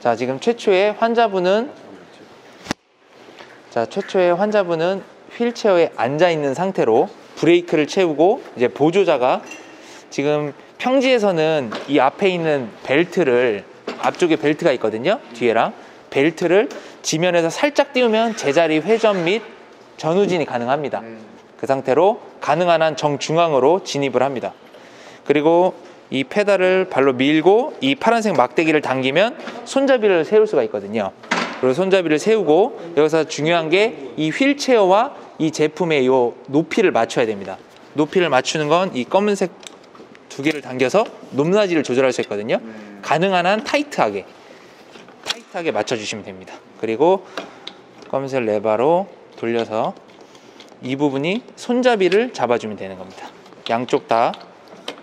자, 지금 최초의 환자분은 휠체어에 앉아 있는 상태로 브레이크를 채우고, 이제 보조자가 지금 평지에서는 이 앞에 있는 벨트를, 앞쪽에 벨트가 있거든요, 뒤에랑 벨트를 지면에서 살짝 띄우면 제자리 회전 및 전후진이 가능합니다. 그 상태로 가능한 한 정중앙으로 진입을 합니다. 그리고 이 페달을 발로 밀고 이 파란색 막대기를 당기면 손잡이를 세울 수가 있거든요. 그리고 손잡이를 세우고, 여기서 중요한 게 이 휠체어와 이 제품의 이 높이를 맞춰야 됩니다. 높이를 맞추는 건 이 검은색 두 개를 당겨서 높낮이를 조절할 수 있거든요. 가능한 한 타이트하게 맞춰주시면 됩니다. 그리고 검은색 레바로 돌려서 이 부분이 손잡이를 잡아주면 되는 겁니다. 양쪽 다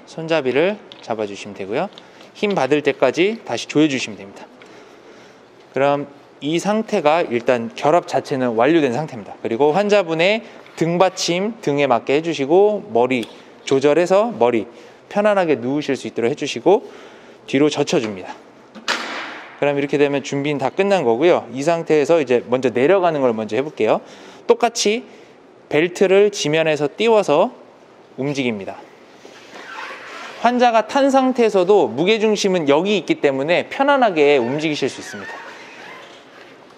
손잡이를 잡아주시면 되고요. 힘 받을 때까지 다시 조여주시면 됩니다. 그럼 이 상태가 일단 결합 자체는 완료된 상태입니다. 그리고 환자분의 등받침 등에 맞게 해주시고, 머리 조절해서 머리 편안하게 누우실 수 있도록 해주시고, 뒤로 젖혀줍니다. 그럼 이렇게 되면 준비는 다 끝난 거고요. 이 상태에서 이제 먼저 내려가는 걸 먼저 해볼게요. 똑같이 벨트를 지면에서 띄워서 움직입니다. 환자가 탄 상태에서도 무게중심은 여기 있기 때문에 편안하게 움직이실 수 있습니다.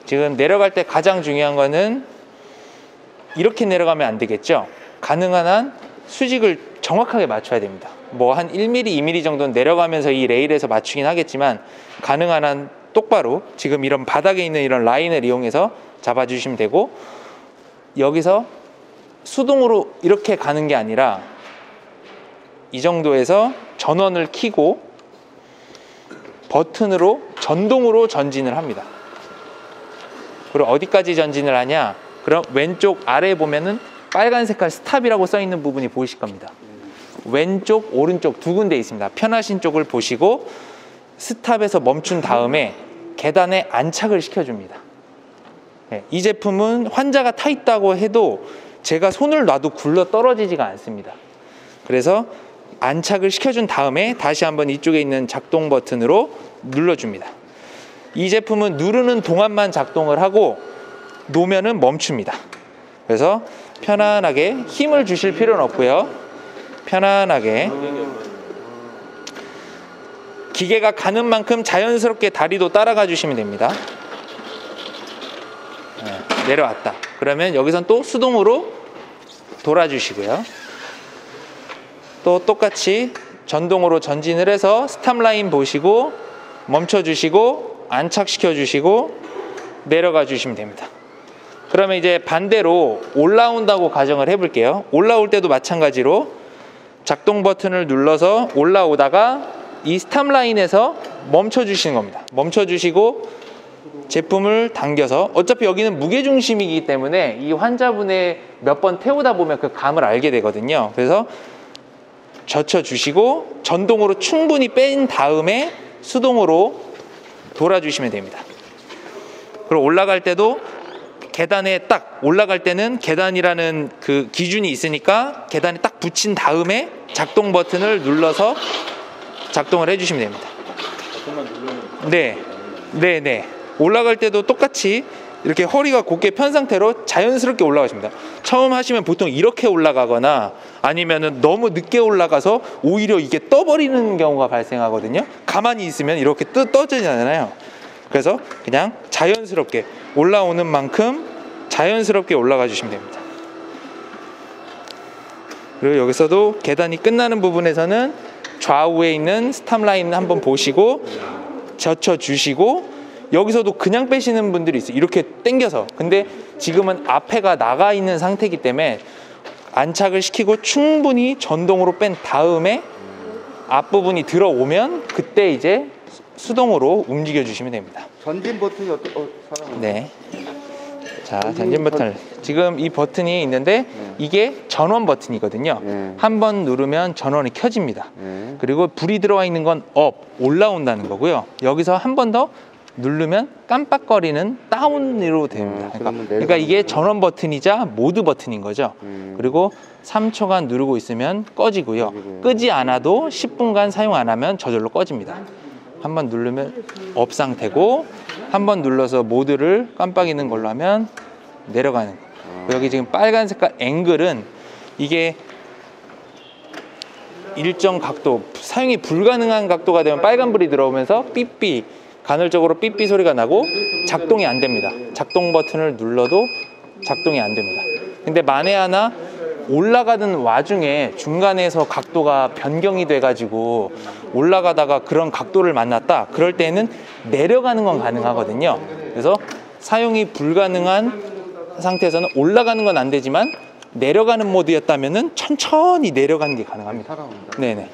지금 내려갈 때 가장 중요한 거는 이렇게 내려가면 안 되겠죠. 가능한 한 수직을 정확하게 맞춰야 됩니다. 뭐 한 1mm, 2mm 정도는 내려가면서 이 레일에서 맞추긴 하겠지만, 가능한 한 똑바로 지금 이런 바닥에 있는 이런 라인을 이용해서 잡아주시면 되고, 여기서 수동으로 이렇게 가는 게 아니라 이 정도에서 전원을 켜고 버튼으로 전동으로 전진을 합니다. 그리고 어디까지 전진을 하냐? 그럼 왼쪽 아래에 보면은 빨간 색깔 스탑이라고 써 있는 부분이 보이실 겁니다. 왼쪽, 오른쪽 두 군데 있습니다. 편하신 쪽을 보시고 스탑에서 멈춘 다음에 계단에 안착을 시켜줍니다. 네, 이 제품은 환자가 타 있다고 해도 제가 손을 놔도 굴러 떨어지지가 않습니다. 그래서 안착을 시켜준 다음에 다시 한번 이쪽에 있는 작동 버튼으로 눌러줍니다. 이 제품은 누르는 동안만 작동을 하고 놓으면은 멈춥니다. 그래서 편안하게 힘을 주실 필요는 없고요. 편안하게 기계가 가는 만큼 자연스럽게 다리도 따라가 주시면 됩니다. 네, 내려왔다. 그러면 여기선 또 수동으로 돌아주시고요. 또 똑같이 전동으로 전진을 해서 스탑 라인 보시고 멈춰주시고 안착시켜 주시고 내려가 주시면 됩니다. 그러면 이제 반대로 올라온다고 가정을 해볼게요. 올라올 때도 마찬가지로 작동 버튼을 눌러서 올라오다가 이 스탑 라인에서 멈춰 주시는 겁니다. 멈춰 주시고 제품을 당겨서, 어차피 여기는 무게중심이기 때문에 이 환자분의 몇 번 태우다 보면 그 감을 알게 되거든요. 그래서 젖혀 주시고 전동으로 충분히 뺀 다음에 수동으로 돌아주시면 됩니다. 그리고 올라갈 때도 계단에 딱 올라갈 때는 계단이라는 그 기준이 있으니까 계단에 딱 붙인 다음에 작동 버튼을 눌러서 작동을 해주시면 됩니다. 네. 올라갈 때도 똑같이 이렇게 허리가 곧게 편 상태로 자연스럽게 올라가십니다. 처음 하시면 보통 이렇게 올라가거나 아니면은 너무 늦게 올라가서 오히려 이게 떠버리는 경우가 발생하거든요. 가만히 있으면 이렇게 떠지잖아요. 그래서 그냥 자연스럽게 올라오는 만큼 자연스럽게 올라가 주시면 됩니다. 그리고 여기서도 계단이 끝나는 부분에서는 좌우에 있는 스탑 라인 한번 보시고 젖혀 주시고, 여기서도 그냥 빼시는 분들이 있어요. 이렇게 당겨서. 근데 지금은 앞에가 나가 있는 상태이기 때문에 안착을 시키고 충분히 전동으로 뺀 다음에 앞부분이 들어오면 그때 이제 수동으로 움직여 주시면 됩니다. 전진 버튼이 네. 자, 전진 버튼을, 지금 이 버튼이 있는데 이게 전원 버튼이거든요. 한번 누르면 전원이 켜집니다. 그리고 불이 들어와 있는 건 업, 올라온다는 거고요. 여기서 한 번 더 누르면 깜빡거리는 다운으로 됩니다. 그러니까 이게 전원 버튼이자 모드 버튼인 거죠. 그리고 3초간 누르고 있으면 꺼지고요. 끄지 않아도 10분간 사용 안 하면 저절로 꺼집니다. 한 번 누르면 업 상태고, 한 번 눌러서 모드를 깜빡이는 걸로 하면 내려가는 거. 여기 지금 빨간 색깔 앵글은 이게 일정 각도, 사용이 불가능한 각도가 되면 빨간불이 들어오면서 삐삐, 간헐적으로 삐삐 소리가 나고 작동이 안 됩니다. 작동 버튼을 눌러도 작동이 안 됩니다. 근데 만에 하나 올라가는 와중에 중간에서 각도가 변경이 돼가지고 올라가다가 그런 각도를 만났다, 그럴 때는 내려가는 건 가능하거든요. 그래서 사용이 불가능한 상태에서는 올라가는 건 안 되지만 내려가는 모드였다면은 천천히 내려가는 게 가능합니다. 네네.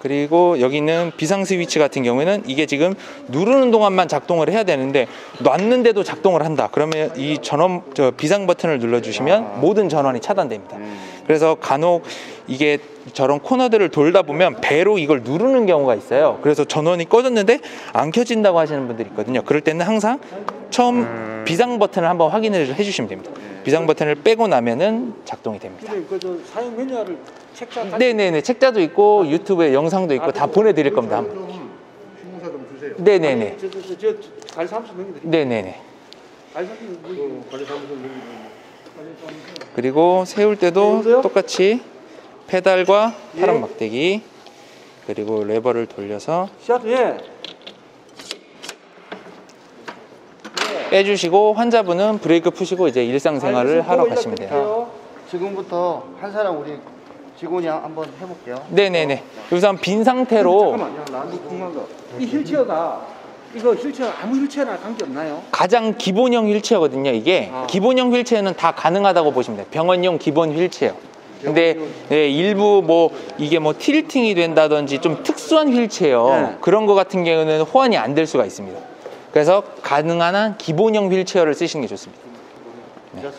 그리고 여기는 비상 스위치 같은 경우에는 이게 지금 누르는 동안만 작동을 해야 되는데 놨는데도 작동을 한다. 그러면 이 전원 비상 버튼을 눌러주시면 모든 전원이 차단됩니다. 그래서 간혹 이게 저런 코너들을 돌다 보면 배로 이걸 누르는 경우가 있어요. 그래서 전원이 꺼졌는데 안 켜진다고 하시는 분들이 있거든요. 그럴 때는 항상 처음 비상 버튼을 한번 확인을 해주시면 됩니다. 비상 버튼을 빼고 나면은 작동이 됩니다. 그 사용 매뉴얼을 책자 네네네, 책자도 있고 유튜브에 영상도 있고 다 보내드릴 겁니다. 신문사 좀 주세요. 네네네. 저 관리사무소 넘겨드릴게요. 네네네. 관리사무소 그리고 세울 때도 똑같이 페달과 파란 막대기, 그리고 레버를 돌려서 시아트 빼주시고 환자분은 브레이크 푸시고 이제 일상생활을 하러 가시면 돼요. 지금부터 한 사람 우리 직원이 한번 해볼게요. 네네네. 우선 빈 상태로 잠깐만요. 나도 궁금한 거. 이 휠체어가 이거 휠체어 아무 휠체어나 관계 없나요? 가장 기본형 휠체어거든요. 이게 기본형 휠체어는 다 가능하다고 보시면 돼요. 병원용 기본 휠체어. 근데 네, 일부 뭐 이게 뭐 틸팅이 된다든지 좀 특수한 휠체어 그런 거 같은 경우는 호환이 안 될 수가 있습니다. 그래서 가능한 한 기본형 휠체어를 쓰시는 게 좋습니다.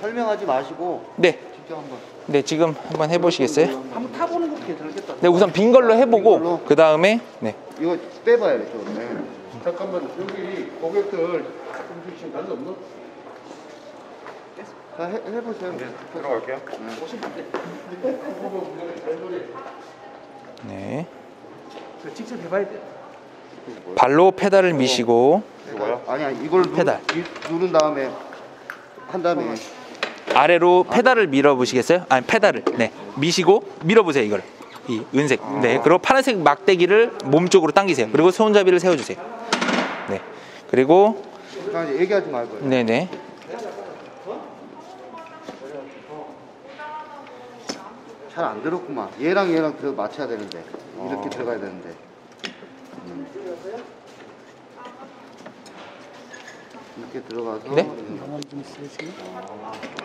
설명하지 마시고 네. 직접 한번. 네, 지금 한번 해보시겠어요? 한번 타보는 것도 괜찮겠다. 네, 우선 빈 걸로 해보고 그 다음에 네. 이거 빼봐요. 좀. 네. 잠깐만 여기 고객들 좀 주시면 난도 없나? 자, 해보세요. 들어갈게요. 네. 직접 해봐야 돼요. 발로 페달을 미시고 아니야, 이걸 페달. 누른 다음에 한 다음에 아래로 페달을 밀어보시겠어요? 아니, 페달을 네 미시고 밀어보세요. 이걸 이 은색 네 그리고 파란색 막대기를 몸쪽으로 당기세요. 그리고 손잡이를 세워주세요. 네 그리고 이제 얘기하지 말고요. 네네. 잘 안 들었구만. 얘랑 들어 맞춰야 되는데 이렇게 들어가야 되는데. 이렇게 들어가서. 네?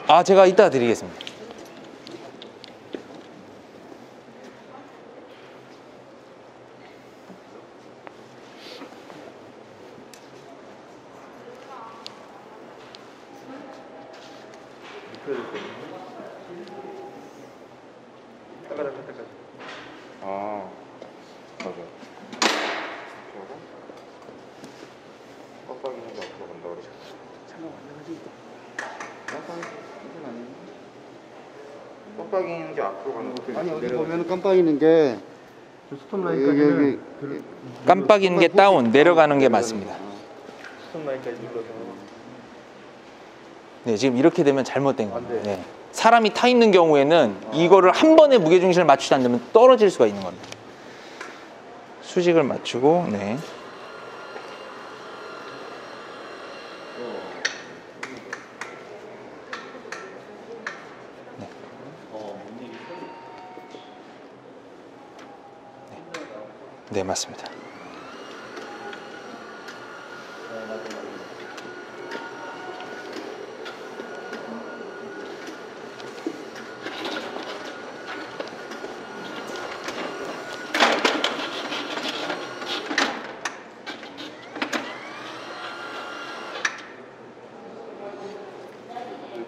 아, 제가 이따 드리겠습니다. 아, 맞아. 빡빡이는 게 앞으로 간다 그러죠. 빡빡이는 게 앞으로 가는 거. 아니, 여기 보면 깜빡이는 게 스톱 여기 깜빡이는 게 다운, 내려가는 게 맞습니다. 스톱 라인까지 눌러서. 네, 지금 이렇게 되면 잘못된 겁니다. 네. 사람이 타 있는 경우에는 이거를 한 번에 무게중심을 맞추지 않으면 떨어질 수가 있는 겁니다. 수직을 맞추고, 네. 네, 맞습니다.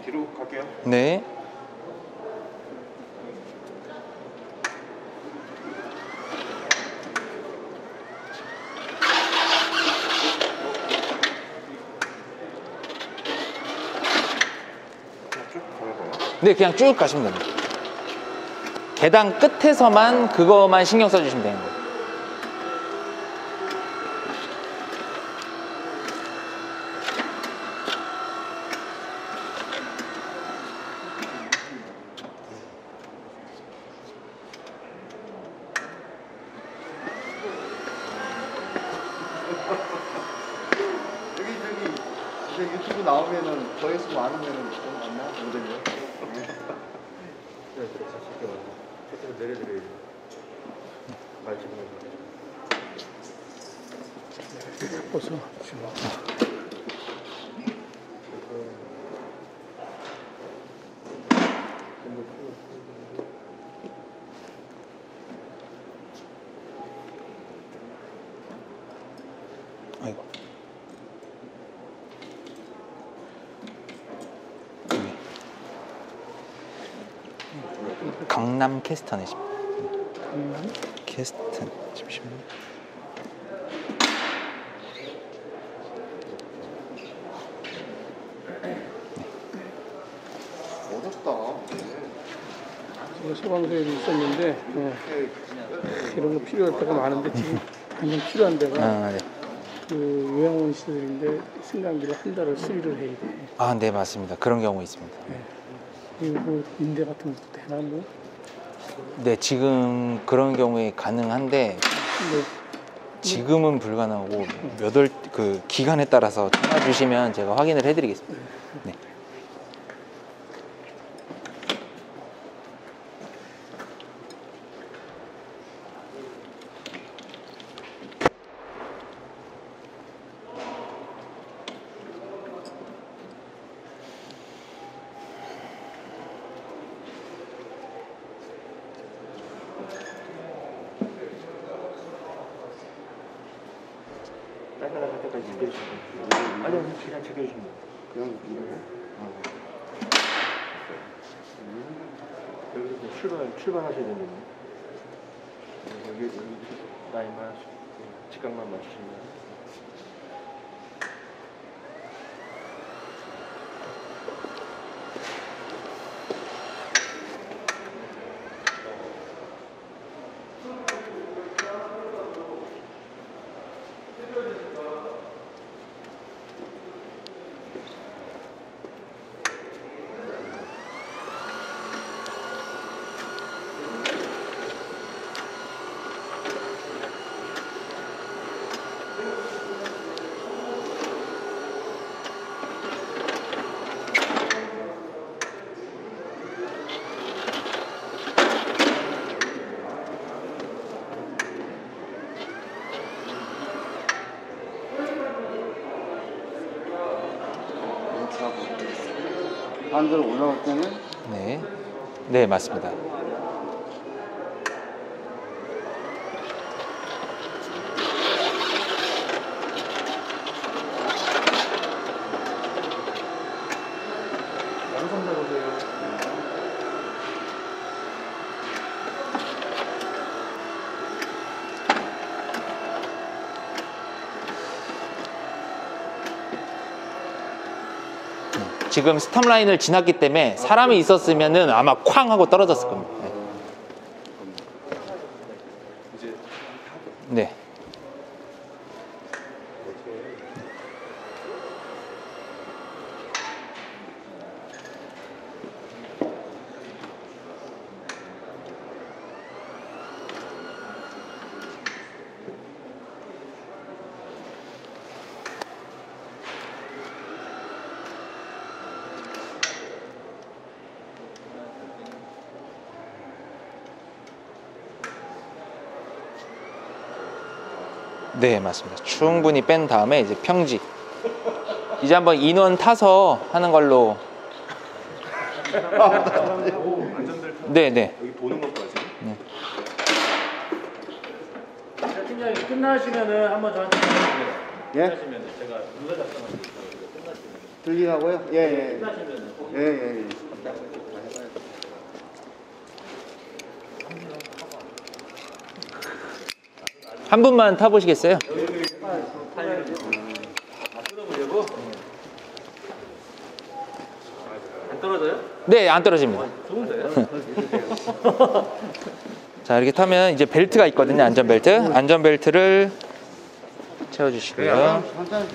뒤로 갈게요. 네. 쭉 가면 되나? 네, 그냥 쭉 가시면 됩니다. 계단 끝에서만 그거만 신경 써주시면 되는 거예요. 저기 이제 유튜브 나오면은 조회수 많으면은 좀 안 나오거든요. 내려드려야지. 말 좀. 벌써 아이고. 강남 캐스터네. 캐스터. 잠시만요. 어렵다. 지금 소방서에도 있었는데 이런 거 필요할 때가 많은데 지금 당장 필요한 데가 아, 네. 그 요양원 시설인데 승강기를 한 달을 수리를 해야 돼. 아, 네, 맞습니다. 그런 경우 있습니다. 그리고 뭐 임대 같은 것도 되나 뭐? 네, 지금 그런 경우에 가능한데 네. 지금은 불가능하고 몇 월 그 기간에 따라서 전화 주시면 제가 확인을 해드리겠습니다. 네. 딸딸할 때까지 챙겨주시면 아니요, 그냥 챙겨주시면 그냥 이러고. 여기서 이제 출발하셔야 되는데 여기 라인만 직각만 맞추시면 한글 올라올 때는 네. 네, 맞습니다. 양손 잡으세요. 지금 스탑 라인을 지났기 때문에 사람이 있었으면은 아마 쾅 하고 떨어졌을 겁니다. 네. 네. 네, 맞습니다. 충분히 뺀 다음에 이제 평지. 이제 한번 인원 타서 하는 걸로. 네, 네. 여기 보는 것까지. 팀장님 끝나시면은 한번 저한테 전화주세요. 예? 끝나시면은 제가 누가 작성하는지 끝나시면 들리라고요? 예, 예. 끝나시면은 예, 예, 예. 한 분만 타보시겠어요? 끊어보려고? 안 떨어져요? 네, 안 떨어집니다. 좋은데요? 자, 이렇게 타면 이제 벨트가 있거든요. 안전벨트. 안전벨트를 채워주시고요.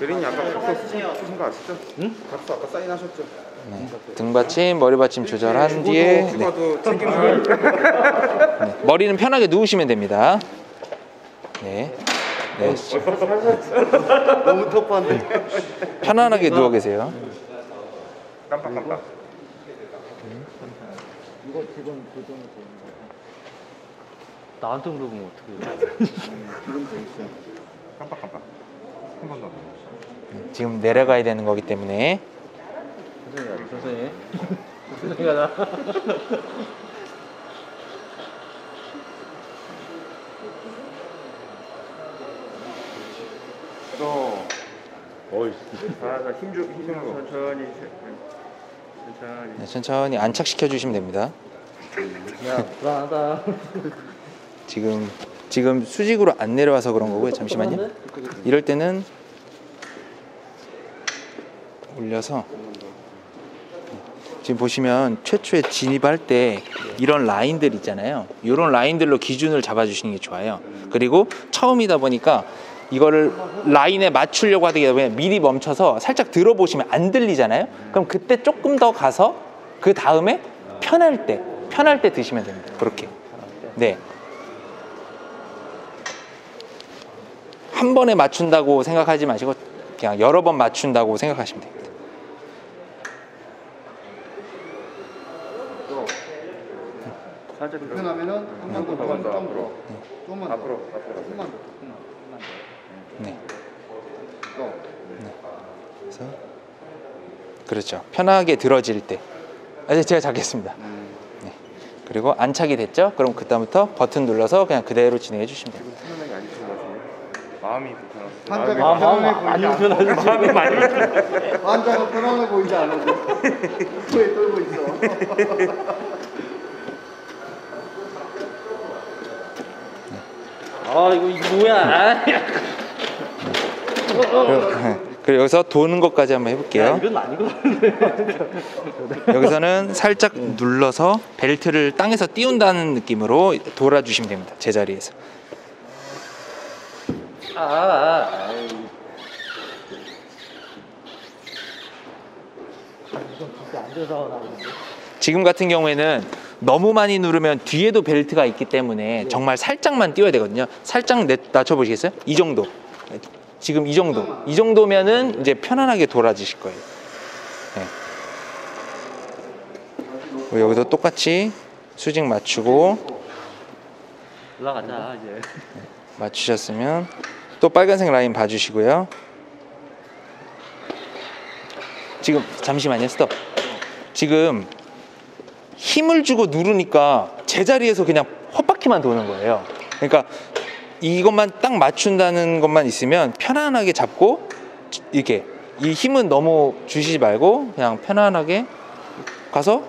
메린이 아까 각서 쓰신 거 아시죠? 응? 각서 아까 사인하셨죠? 네. 등받침, 머리받침 조절한 뒤에 네. 휴가도 책임을 네. 머리는 편하게 누우시면 됩니다. 네. 네. 너무 터프한데. 편안하게 누워 계세요. 깜빡깜빡. 나한테 물어보면 어떡해. 깜빡깜빡. 한 번 더. 지금 내려가야 되는 거기 때문에 선생님. 선생님 가자. 힘주고 천천히. 네, 천천히 안착시켜 주시면 됩니다. 야, 불안하다. 지금 수직으로 안 내려와서 그런 거고요. 잠시만요. 이럴 때는 올려서 지금 보시면 최초에 진입할 때 이런 라인들 있잖아요. 이런 라인들로 기준을 잡아주시는 게 좋아요. 그리고 처음이다 보니까 이거를 라인에 맞추려고 하기 때문에 미리 멈춰서 살짝 들어보시면 안 들리잖아요. 그럼 그때 조금 더 가서 그 다음에 편할 때 드시면 됩니다. 그렇게. 네. 한 번에 맞춘다고 생각하지 마시고 그냥 여러 번 맞춘다고 생각하시면 됩니다. 살짝 불편하면은 한 번 더, 조금만 더 좀 앞으로. 더, 좀만 더, 앞으로. 좀만 더, 네. 더. 그래서 그렇죠. 편하게 들어질 때. 이제 제가 잡겠습니다. 네. 그리고 안착이 됐죠? 그럼 그다음부터 버튼 눌러서 그냥 그대로 진행해 주시면 됩니다. 편안하게 앉으시는 것 같은데. 마음이 불편하세요. 환자가 편안해 보이지 않아. 마음이 많이 불편해. 환자가 편안해 보이지 않은데 왜 떨고 있어? 아, 이거 뭐야? 그리고 여기서 도는 것까지 한번 해볼게요. 이건 아닌 것 같은데. 여기서는 살짝 눌러서 벨트를 땅에서 띄운다는 느낌으로 돌아주시면 됩니다. 제자리에서. 이건 진짜 앉아서 나오는데. 지금 같은 경우에는 너무 많이 누르면 뒤에도 벨트가 있기 때문에 정말 살짝만 띄워야 되거든요. 살짝 낮춰보시겠어요? 이 정도. 지금 이 정도면은 이제 편안하게 돌아지실 거예요. 네. 여기도 똑같이 수직 맞추고 올라가자 이제. 맞추셨으면 또 빨간색 라인 봐주시고요. 지금 잠시만요. 스톱. 지금 힘을 주고 누르니까 제자리에서 그냥 헛바퀴만 도는 거예요. 그러니까 이것만 딱 맞춘다는 것만 있으면 편안하게 잡고 이렇게 이 힘은 너무 주시지 말고 그냥 편안하게 가서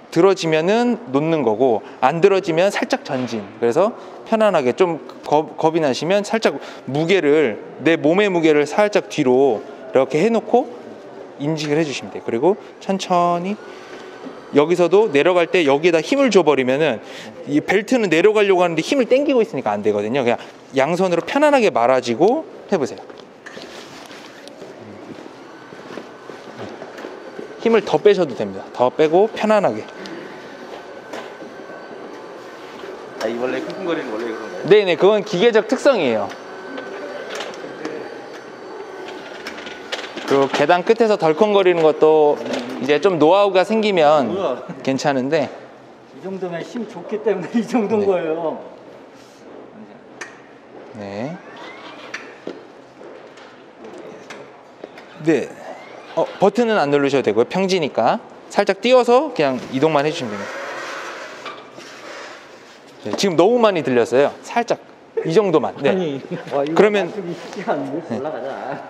들어지면은 놓는 거고 안 들어지면 살짝 전진. 그래서 편안하게 좀 겁이 나시면 살짝 무게를 내 몸의 무게를 살짝 뒤로 이렇게 해놓고 인식을 해주시면 돼요. 그리고 천천히 여기서도 내려갈 때 여기에다 힘을 줘버리면은 이 벨트는 내려가려고 하는데 힘을 당기고 있으니까 안 되거든요. 그냥 양손으로 편안하게 말아지고 해보세요. 힘을 더 빼셔도 됩니다. 더 빼고 편안하게. 아, 이 원래 끙끙거리는 원래 그런가요? 네네, 그건 기계적 특성이에요. 그리고 계단 끝에서 덜컹거리는 것도 이제 좀 노하우가 생기면 괜찮은데 이 정도면 힘 좋기 때문에 이 정도인 거예요. 네. 네. 버튼은 안 누르셔도 되고요. 평지니까 살짝 띄워서 그냥 이동만 해주시면 됩니다. 네, 지금 너무 많이 들렸어요. 살짝 이 정도만. 네. 아니, 와, 이거 그러면- 맞추기 쉽지 않은데. 올라가자.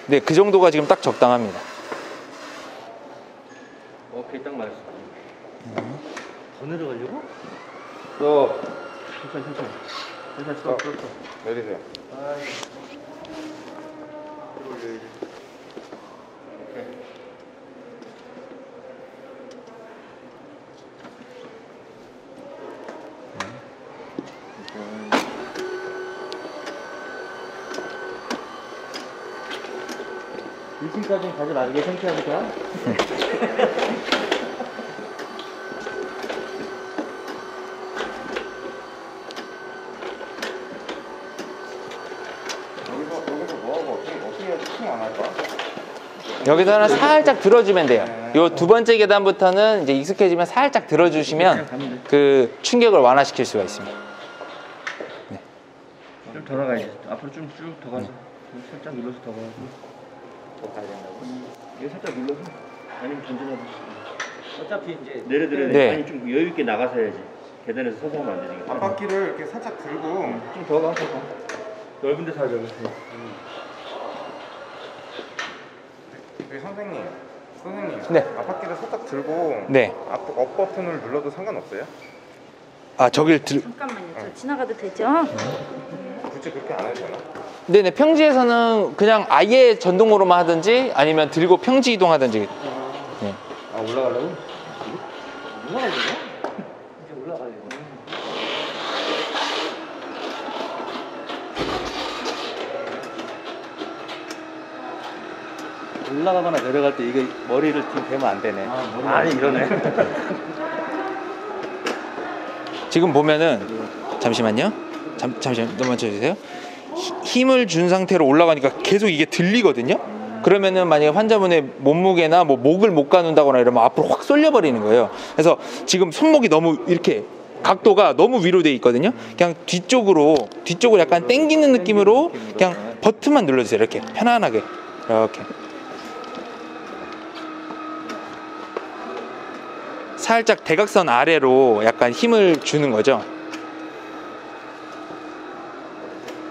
네, 그 정도가 지금 딱 적당합니다. 오케이, 딱 맞았어. 더 내려가려고? 또 내리세요. 일층까지는 가지 말게 창피하니까. 여기서 뭐하고 어떻게 해야지 킹안 할까? 여기서는 살짝 들어주면 돼요. 요 두 번째 계단부터는 이제 익숙해지면 살짝 들어주시면 그 충격을 완화시킬 수가 있습니다. 좀 더 나가야지. 앞으로 좀 쭉 더 가서 살짝 눌러서 더 가서. 더 가야 된다고? 이거 살짝 눌러서 아니면 던져놔도. 어차피 이제 내려드려야 돼. 네. 아니 좀 여유 있게 나가서 해야지. 계단에서 서서 하면 안 되니까. 앞바퀴를 이렇게 살짝 들고 좀 더 가. 더 가. 넓은 데서 하자고. 여기 선생님 네. 앞바퀴를 살짝 들고 네. 업 버튼을 눌러도 상관없어요? 아, 저길 들 잠깐만요. 저 지나가도 되죠? 굳이 그렇게 안 해도 되나? 네네, 평지에서는 그냥 아예 전동으로만 하든지 아니면 들고 평지 이동하든지. 네. 아 올라가려고? 올라가야 되나? 이제 올라가야 돼. 올라가거나 내려갈 때 이거 머리를 지금 대면 안 되네. 아니 이러네. 지금 보면은 잠시만요. 잠시만 넘어져 주세요. 힘을 준 상태로 올라가니까 계속 이게 들리거든요. 그러면은 만약에 환자분의 몸무게나 뭐 목을 못 가눈다거나 이러면 앞으로 확 쏠려 버리는 거예요. 그래서 지금 손목이 너무 이렇게 각도가 너무 위로 돼 있거든요. 그냥 뒤쪽으로 약간 당기는 느낌으로 그냥 버튼만 눌러주세요. 이렇게 편안하게 이렇게 살짝 대각선 아래로 약간 힘을 주는 거죠.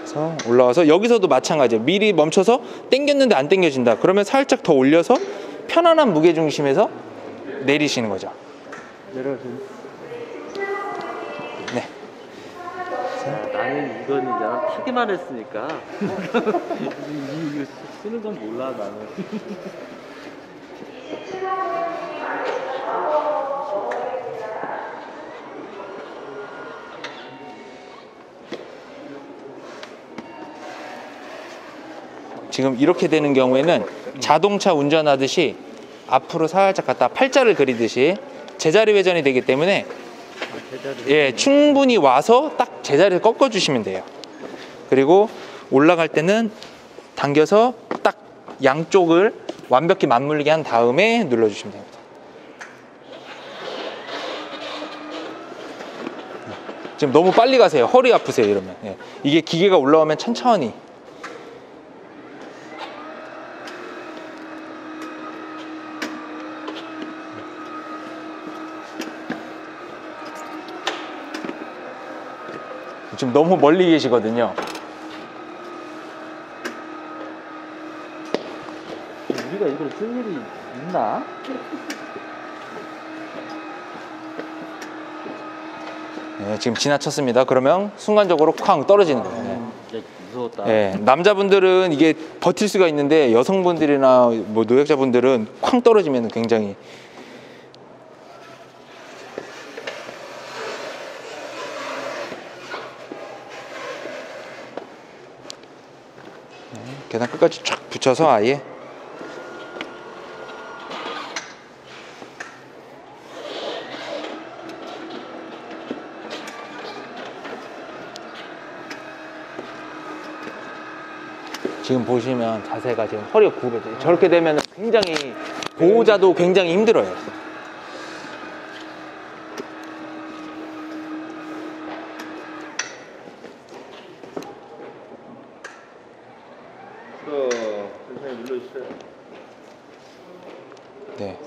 그래서 올라와서 여기서도 마찬가지예요. 미리 멈춰서 당겼는데 안 당겨진다. 그러면 살짝 더 올려서 편안한 무게중심에서 내리시는 거죠. 내려가서. 네. 나는 이건 그냥 타기만 했으니까 이거 쓰는 건 몰라 나는. 지금 이렇게 되는 경우에는 자동차 운전하듯이 앞으로 살짝 갔다 팔자를 그리듯이 제자리 회전이 되기 때문에 예, 충분히 와서 딱 제자리를 꺾어 주시면 돼요. 그리고 올라갈 때는 당겨서 딱 양쪽을 완벽히 맞물리게 한 다음에 눌러 주시면 됩니다. 지금 너무 빨리 가세요. 허리 아프세요 이러면. 예. 이게 기계가 올라오면 천천히. 지금 너무 멀리 계시거든요. 우리가 이걸 쓸 일이 있나? 네, 지금 지나쳤습니다. 그러면 순간적으로 쾅 떨어지는 거예요. 네. 진짜 무서웠다. 네, 남자분들은 이게 버틸 수가 있는데 여성분들이나 뭐 노약자분들은 쾅 떨어지면 굉장히 계단 끝까지 쫙 붙여서 아예 지금 보시면 자세가 지금 허리가 굽어져요. 저렇게 되면 굉장히 보호자도 굉장히 힘들어요. 천천히 눌러주세요. 네.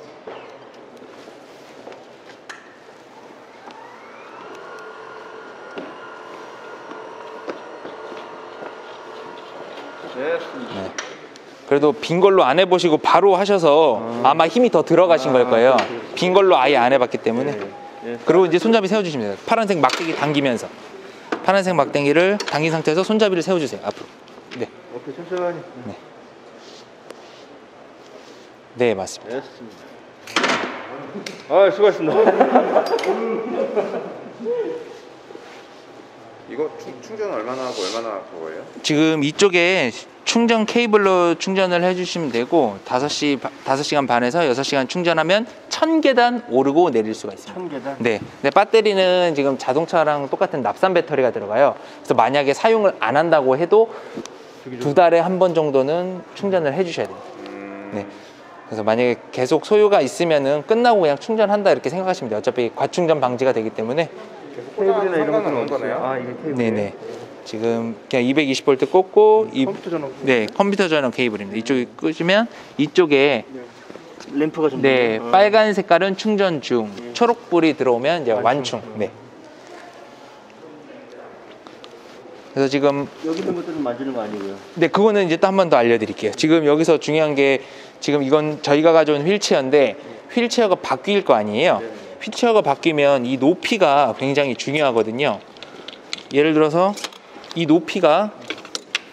네. 그래도 빈 걸로 안 해보시고 바로 하셔서 아마 힘이 더 들어가신 걸 거예요. 빈 걸로 아예 안 해봤기 때문에. 그리고 이제 손잡이 세워주시면 돼요. 파란색 막대기 당기면서. 파란색 막대기를 당긴 상태에서 손잡이를 세워주세요. 앞으로. 네. 오케이, 천천히. 네, 맞습니다. 됐습니다. 아, 수고하셨습니다. 이거 충전 얼마나 하고 얼마나 그거예요? 지금 이쪽에 충전 케이블로 충전을 해주시면 되고 5시간 반에서 6시간 충전하면 1000계단 오르고 내릴 수가 있습니다. 1000계단? 네. 근데 배터리는 지금 자동차랑 똑같은 납산 배터리가 들어가요. 그래서 만약에 사용을 안 한다고 해도 2달에 한 번 정도는 충전을 해주셔야 돼요. 네. 그래서 만약에 계속 소요가 있으면은 끝나고 그냥 충전한다 이렇게 생각하시면 돼요. 어차피 과충전 방지가 되기 때문에. 케이블이나 이런 상관은 것도 없는 거네요? 아, 이게 케이블. 네네. 지금 그냥 220V 꽂고 컴퓨터 전원. 네, 컴퓨터 전원 케이블입니다. 이쪽에 끄시면 이쪽에 램프가 좀. 네, 빨간 색깔은 충전 중, 초록불이 들어오면 이제 완충. 네. 그래서 지금 여기 있는 것들은 만지는 거 아니고요. 네, 그거는 이제 또 한 번 더 알려드릴게요. 지금 여기서 중요한 게 지금 이건 저희가 가져온 휠체어인데 휠체어가 바뀔 거 아니에요. 휠체어가 바뀌면 이 높이가 굉장히 중요하거든요. 예를 들어서 이 높이가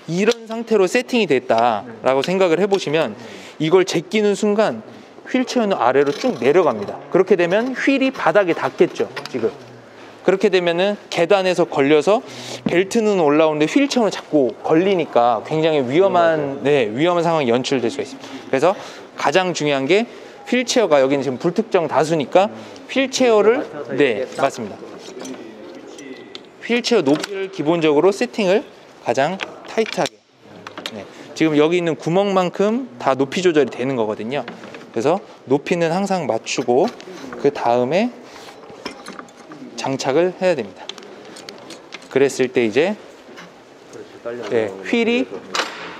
이런 상태로 세팅이 됐다라고 생각을 해보시면 이걸 제끼는 순간 휠체어는 아래로 쭉 내려갑니다. 그렇게 되면 휠이 바닥에 닿겠죠, 지금. 그렇게 되면은 계단에서 걸려서 벨트는 올라오는데 휠체어는 자꾸 걸리니까 굉장히 위험한 상황이 연출될 수가 있습니다. 그래서 가장 중요한 게 휠체어가 여기는 지금 불특정 다수니까 휠체어를 네, 맞습니다. 휠체어 높이를 기본적으로 세팅을 가장 타이트하게. 네. 지금 여기 있는 구멍만큼 다 높이 조절이 되는 거거든요. 그래서 높이는 항상 맞추고 그 다음에 장착을 해야 됩니다. 그랬을 때 이제 네, 휠이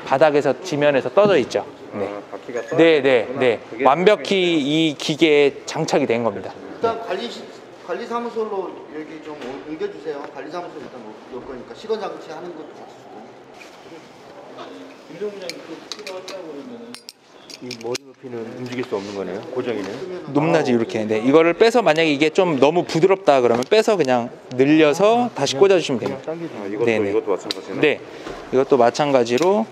바닥에서 지면에서 떠져 있죠. 네. 바퀴가 떠. 네. 완벽히 이 기계에 장착이 된 겁니다. 일단 관리사무소로 여기 좀 옮겨주세요. 관리사무소 일단 올 거니까 시건 장치 하는 것도 같이 주고. 이 머리 높이는 움직일 수 없는 거네요. 고정이네요. 높낮이 이렇게. 네. 이거를 빼서 만약에 이게 좀 너무 부드럽다 그러면 빼서 그냥 늘려서 다시 꽂아주시면 됩니다. 아, 이것도 네네. 이것도 마찬가지네. 네. 이것도 마찬가지로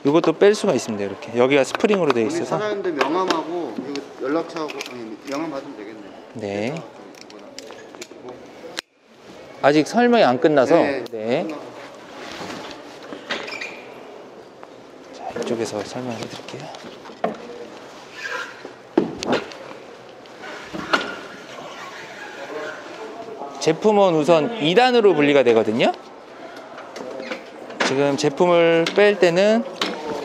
이것도 뺄 수가 있습니다. 이렇게 여기가 스프링으로 되어 우리 있어서. 사장님들 명함하고 이거 연락처하고 명함 받으면 되겠네요. 네. 아직 설명이 안 끝나서. 네. 네. 자, 이쪽에서 설명해 드릴게요. 제품은 우선 2단으로 분리가 되거든요. 지금 제품을 뺄 때는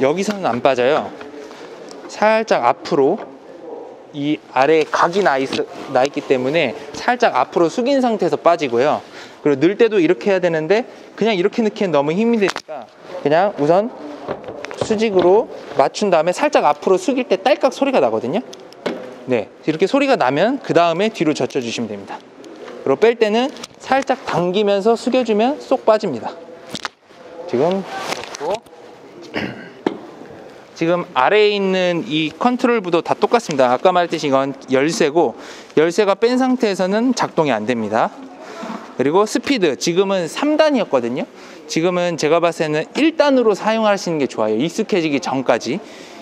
여기서는 안 빠져요. 살짝 앞으로 이 아래에 각이 나 있기 때문에 살짝 앞으로 숙인 상태에서 빠지고요. 그리고 넣을 때도 이렇게 해야 되는데 그냥 이렇게 넣기엔 너무 힘이 드니까 그냥 우선 수직으로 맞춘 다음에 살짝 앞으로 숙일 때 딸깍 소리가 나거든요. 네, 이렇게 소리가 나면 그 다음에 뒤로 젖혀주시면 됩니다. 그리고 뺄 때는 살짝 당기면서 숙여주면 쏙 빠집니다. 지금 아래에 있는 이 컨트롤부도 다 똑같습니다. 아까 말했듯이 이건 열쇠고 열쇠가 뺀 상태에서는 작동이 안 됩니다. 그리고 스피드 지금은 3단이었거든요. 지금은 제가 봤을 때는 1단으로 사용하시는 게 좋아요. 익숙해지기 전까지.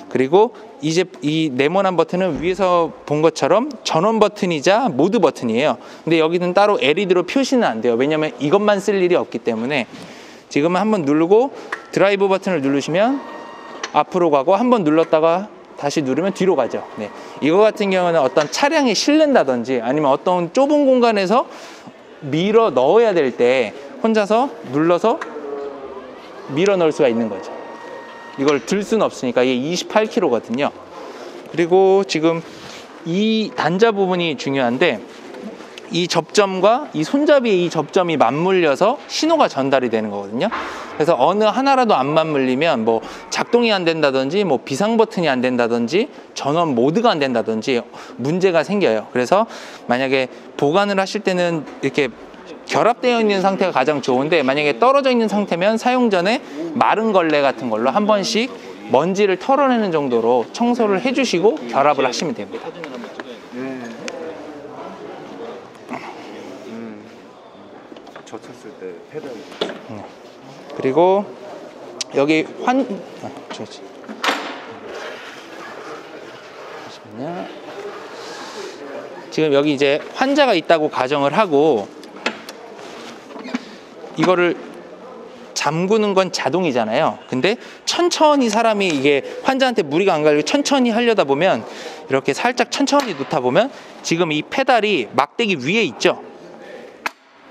그리고 이제 이 네모난 버튼은 위에서 본 것처럼 전원 버튼이자 모드 버튼이에요. 근데 여기는 따로 LED로 표시는 안 돼요. 왜냐면 이것만 쓸 일이 없기 때문에 지금은 한번 누르고 드라이브 버튼을 누르시면 앞으로 가고 한번 눌렀다가 다시 누르면 뒤로 가죠. 네. 이거 같은 경우는 어떤 차량에 실른다든지 아니면 어떤 좁은 공간에서 밀어 넣어야 될 때 혼자서 눌러서 밀어 넣을 수가 있는 거죠. 이걸 들 수는 없으니까 이게 28kg거든요. 그리고 지금 이 단자 부분이 중요한데 이 접점과 이 손잡이의 이 접점이 맞물려서 신호가 전달이 되는 거거든요. 그래서 어느 하나라도 안 맞물리면 뭐 작동이 안 된다든지 뭐 비상 버튼이 안 된다든지 전원 모드가 안 된다든지 문제가 생겨요. 그래서 만약에 보관을 하실 때는 이렇게 결합되어 있는 상태가 가장 좋은데 만약에 떨어져 있는 상태면 사용 전에 마른 걸레 같은 걸로 한 번씩 먼지를 털어내는 정도로 청소를 해주시고 결합을 하시면 됩니다. 젖혔을 때 패드 그리고 여기 잠시만요. 지금 여기 이제 환자가 있다고 가정을 하고 이거를 잠그는 건 자동이잖아요. 근데 천천히 사람이 이게 환자한테 무리가 안 가고 천천히 하려다 보면 이렇게 살짝 천천히 놓다 보면 지금 이 페달이 막대기 위에 있죠.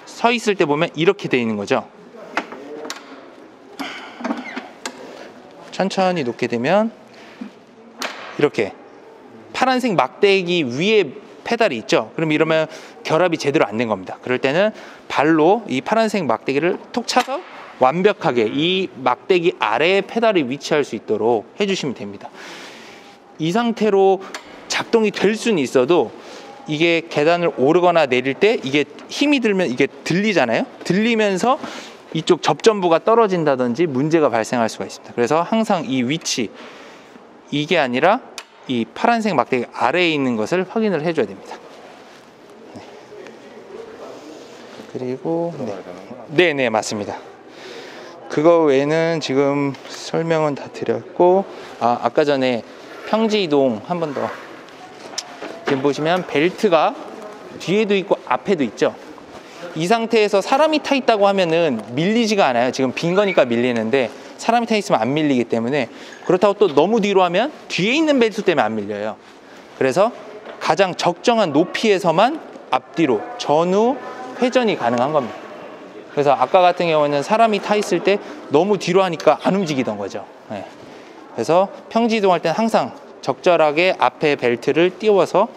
서 있을 때 보면 이렇게 돼 있는 거죠. 천천히 놓게 되면 이렇게 파란색 막대기 위에 페달이 있죠. 그럼 이러면 결합이 제대로 안 된 겁니다. 그럴 때는 발로 이 파란색 막대기를 톡 차서 완벽하게 이 막대기 아래에 페달이 위치할 수 있도록 해주시면 됩니다. 이 상태로 작동이 될 수는 있어도 이게 계단을 오르거나 내릴 때 이게 힘이 들면 이게 들리잖아요. 들리면서 이쪽 접전부가 떨어진다든지 문제가 발생할 수가 있습니다. 그래서 항상 이 위치, 이게 아니라 이 파란색 막대기 아래에 있는 것을 확인을 해줘야 됩니다. 네. 그리고 네, 맞습니다. 그거 외에는 지금 설명은 다 드렸고, 아까 전에 평지 이동 한 번 더. 지금 보시면 벨트가 뒤에도 있고 앞에도 있죠. 이 상태에서 사람이 타 있다고 하면은 밀리지가 않아요. 지금 빈 거니까 밀리는데 사람이 타 있으면 안 밀리기 때문에, 그렇다고 또 너무 뒤로 하면 뒤에 있는 벨트 때문에 안 밀려요. 그래서 가장 적정한 높이에서만 앞뒤로 전후 회전이 가능한 겁니다. 그래서 아까 같은 경우는 사람이 타 있을 때 너무 뒤로 하니까 안 움직이던 거죠. 네. 그래서 평지 이동할 때는 항상 적절하게 앞에 벨트를 띄워서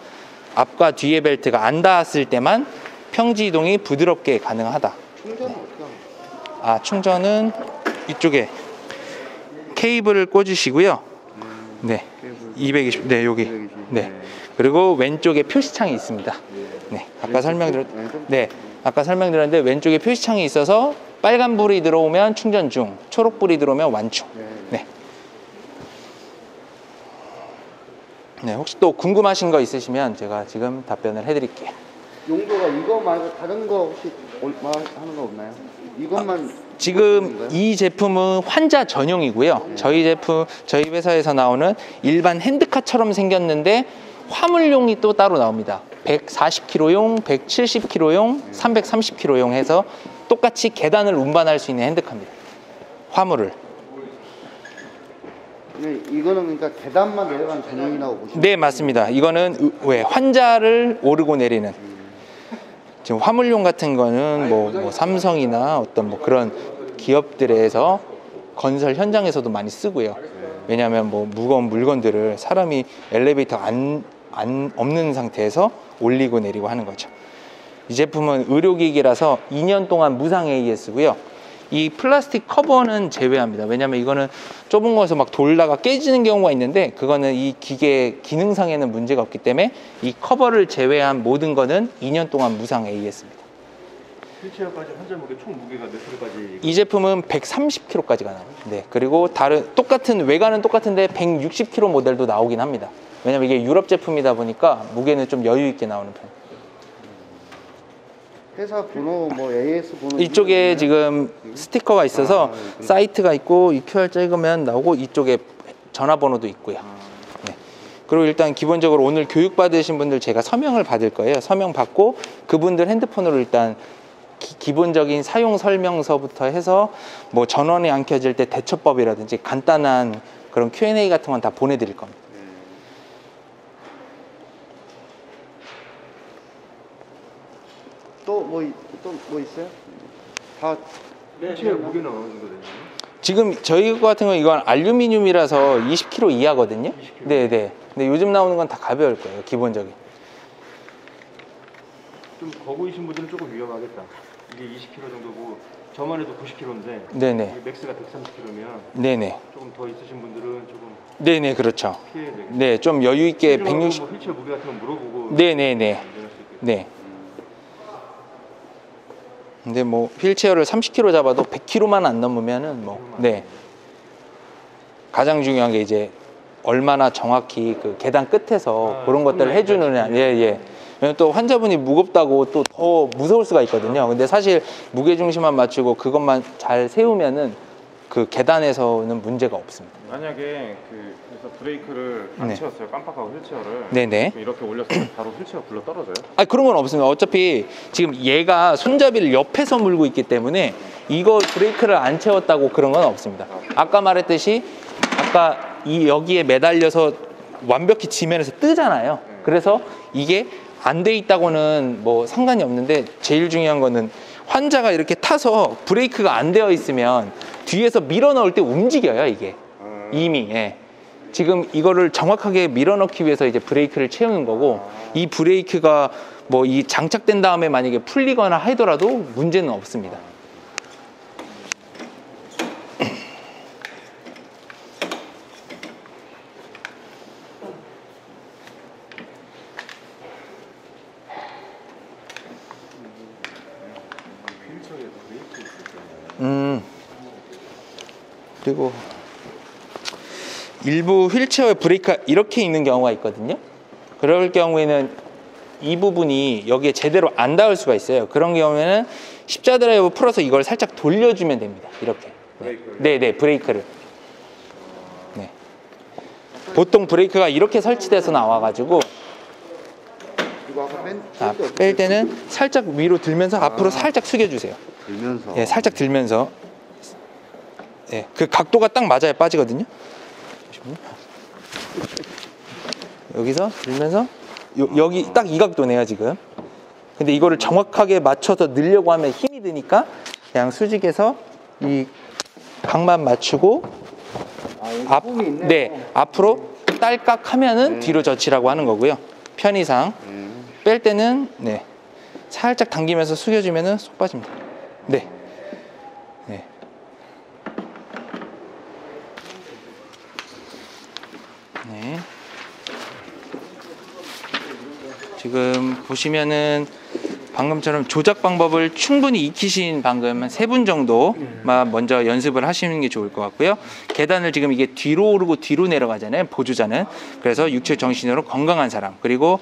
앞과 뒤에 벨트가 안 닿았을 때만 평지 이동이 부드럽게 가능하다. 충전은 어떻게 합니까? 충전은 이쪽에 케이블을 꽂으시고요. 네, 220. 네, 여기. 220. 네. 그리고 왼쪽에 표시창이 있습니다. 네, 아까 설명드렸는데 왼쪽에 표시창이 있어서 빨간 불이 들어오면 충전 중, 초록 불이 들어오면 완충. 네. 네, 혹시 또 궁금하신 거 있으시면 제가 지금 답변을 해드릴게요. 용도가 이거 말고 다른 거 혹시 얼마 하는 거 없나요? 이것만 지금 이 제품은 환자 전용이고요. 저희 회사에서 나오는 일반 핸드카처럼 생겼는데 화물용이 또 따로 나옵니다. 140kg용, 170kg용, 330kg용 해서 똑같이 계단을 운반할 수 있는 핸드카입니다. 화물을. 이거는 그러니까 계단만 내려가는 전용이라고 보시면 네, 맞습니다. 이거는 환자를 오르고 내리는. 지금 화물용 같은 거는 뭐 삼성이나 어떤 뭐 그런 기업들에서 건설 현장에서도 많이 쓰고요. 왜냐하면 뭐 무거운 물건들을 사람이 엘리베이터 없는 상태에서 올리고 내리고 하는 거죠. 이 제품은 의료기기라서 2년 동안 무상 AS고요. 이 플라스틱 커버는 제외합니다. 왜냐하면 이거는 좁은 곳에서 막 돌다가 깨지는 경우가 있는데, 그거는 이 기계 기능상에는 문제가 없기 때문에 이 커버를 제외한 모든 거는 2년 동안 무상 AS입니다. 휠체어까지 환자 무게 총 무게가 몇 킬로까지? 이 제품은 130kg까지 가나요. 네, 그리고 똑같은 외관은 똑같은데 160kg 모델도 나오긴 합니다. 왜냐면 이게 유럽 제품이다 보니까 무게는 좀 여유 있게 나오는 편. 회사 번호 뭐 AS 번호 이쪽에 지금 스티커가 있어서 사이트가 있고 이 QR 찍으면 나오고 이쪽에 전화번호도 있고요. 네. 그리고 일단 기본적으로 오늘 교육 받으신 분들 제가 서명을 받을 거예요. 서명 받고 그분들 핸드폰으로 일단 기본적인 사용 설명서부터 해서 뭐 전원이 안 켜질 때 대처법이라든지 간단한 그런 Q&A 같은 건 다 보내드릴 겁니다. 또 뭐 있어요? 다 휠체어 무게는 어느 정도 되나요? 지금 저희 거 같은 경우는 이건 알루미늄이라서 20kg 이하거든요. 20kg. 네네. 근데 요즘 나오는 건 다 가벼울 거예요. 기본적인. 좀 거구이신 분들은 조금 위험하겠다. 이게 20kg 정도고 저만 해도 90kg인데 네네. 맥스가 130kg면 네네. 조금 더 있으신 분들은 조금 네네, 그렇죠. 피해야 되겠다. 네, 좀 여유 있게 160. 뭐 휠체어 무게 같은 거 물어보고 네네네. 안전할 수 있겠다. 네. 근데 뭐 휠체어를 30kg 잡아도 100kg만 안 넘으면은 네. 가장 중요한 게 이제 얼마나 정확히 그 계단 끝에서 그런 것들을 해주느냐. 예. 왜냐면 또 환자분이 무겁다고 또 더 무서울 수가 있거든요. 근데 사실 무게 중심만 맞추고 그것만 잘 세우면은 그 계단에서는 문제가 없습니다. 만약에 그래서 브레이크를 안 네. 채웠어요. 깜빡하고 휠체어를. 네네. 그럼 이렇게 올렸으면 바로 휠체어 굴러 떨어져요? 아, 그런 건 없습니다. 어차피 지금 얘가 손잡이를 옆에서 물고 있기 때문에 이거 브레이크를 안 채웠다고 그런 건 없습니다. 아까 말했듯이 아까 여기에 매달려서 완벽히 지면에서 뜨잖아요. 그래서 이게 안 돼 있다고는 뭐 상관이 없는데 제일 중요한 거는 환자가 이렇게 타서 브레이크가 안 되어 있으면 뒤에서 밀어 넣을 때 움직여요, 이게. 이미. 예. 지금 이거를 정확하게 밀어 넣기 위해서 이제 브레이크를 채우는 거고, 이 브레이크가 뭐 이 장착된 다음에 만약에 풀리거나 하더라도 문제는 없습니다. 그리고 일부 휠체어에 브레이크가 이렇게 있는 경우가 있거든요. 그럴 경우에는 이 부분이 여기에 제대로 안 닿을 수가 있어요. 그런 경우에는 십자 드라이브 풀어서 이걸 살짝 돌려주면 됩니다. 이렇게. 네, 브레이크를. 네. 보통 브레이크가 이렇게 설치돼서 나와가지고 이거 아까 뺄 때는 살짝 위로 들면서 앞으로 살짝 숙여주세요. 들면서. 예, 살짝 들면서. 예, 그 각도가 딱 맞아야 빠지거든요. 여기서 들면서 여기 딱 이 각도네요 지금. 근데 이거를 정확하게 맞춰서 넣으려고 하면 힘이 드니까 그냥 수직에서 이 각만 맞추고 앞으로 딸깍 하면은 뒤로 젖히라고 하는 거고요. 편의상 뺄 때는 네, 살짝 당기면서 숙여주면은 쏙 빠집니다. 네. 네. 네. 지금 보시면은 방금처럼 조작 방법을 충분히 익히신 방금 한 3분 정도만 먼저 연습을 하시는 게 좋을 것 같고요. 계단을 지금 이게 뒤로 오르고 뒤로 내려가잖아요, 보조자는. 그래서 육체 정신으로 건강한 사람, 그리고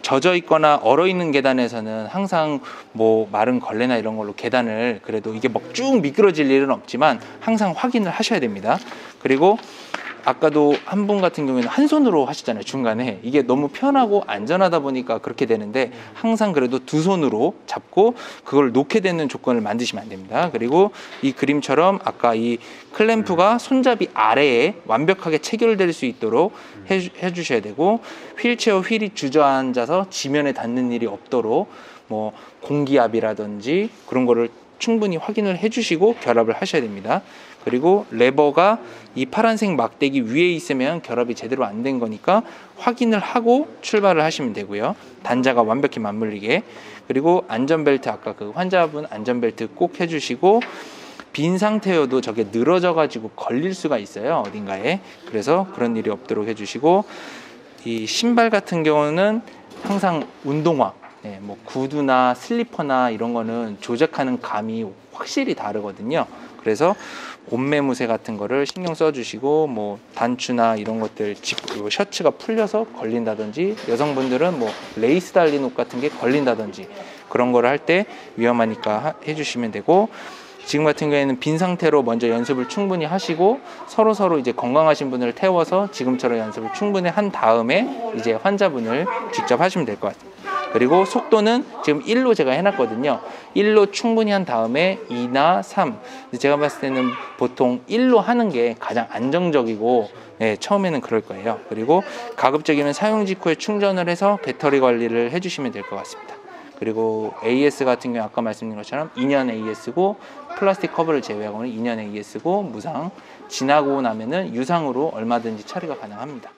젖어 있거나 얼어 있는 계단에서는 항상 뭐 마른 걸레나 이런 걸로 계단을, 그래도 이게 막 쭉 미끄러질 일은 없지만 항상 확인을 하셔야 됩니다. 그리고 아까도 한 분 같은 경우에는 한 손으로 하시잖아요, 중간에. 이게 너무 편하고 안전하다 보니까 그렇게 되는데 항상 그래도 두 손으로 잡고 그걸 놓게 되는 조건을 만드시면 안 됩니다. 그리고 이 그림처럼 아까 이 클램프가 손잡이 아래에 완벽하게 체결될 수 있도록 해주셔야 되고, 휠체어 휠이 주저앉아서 지면에 닿는 일이 없도록 뭐 공기압이라든지 그런 거를 충분히 확인을 해주시고 결합을 하셔야 됩니다. 그리고 레버가 이 파란색 막대기 위에 있으면 결합이 제대로 안 된 거니까 확인을 하고 출발을 하시면 되고요. 단자가 완벽히 맞물리게. 그리고 안전벨트, 아까 그 환자분 안전벨트 꼭 해주시고, 빈 상태여도 저게 늘어져 가지고 걸릴 수가 있어요, 어딘가에. 그래서 그런 일이 없도록 해주시고, 이 신발 같은 경우는 항상 운동화, 네, 뭐 구두나 슬리퍼나 이런 거는 조작하는 감이 확실히 다르거든요. 그래서 옷매무새 같은 거를 신경 써주시고, 뭐 단추나 이런 것들, 셔츠가 풀려서 걸린다든지, 여성분들은 뭐 레이스 달린 옷 같은 게 걸린다든지 그런 거를 할 때 위험하니까 해주시면 되고, 지금 같은 경우에는 빈 상태로 먼저 연습을 충분히 하시고 서로 이제 건강하신 분을 태워서 지금처럼 연습을 충분히 한 다음에 이제 환자분을 직접 하시면 될 것 같아요. 그리고 속도는 지금 1로 제가 해놨거든요. 1로 충분히 한 다음에 2나 3. 제가 봤을 때는 보통 1로 하는 게 가장 안정적이고, 네, 처음에는 그럴 거예요. 그리고 가급적이면 사용 직후에 충전을 해서 배터리 관리를 해주시면 될 것 같습니다. 그리고 AS 같은 경우 아까 말씀드린 것처럼 2년 AS고, 플라스틱 커버를 제외하고는 2년 AS고 무상, 지나고 나면은 유상으로 얼마든지 처리가 가능합니다.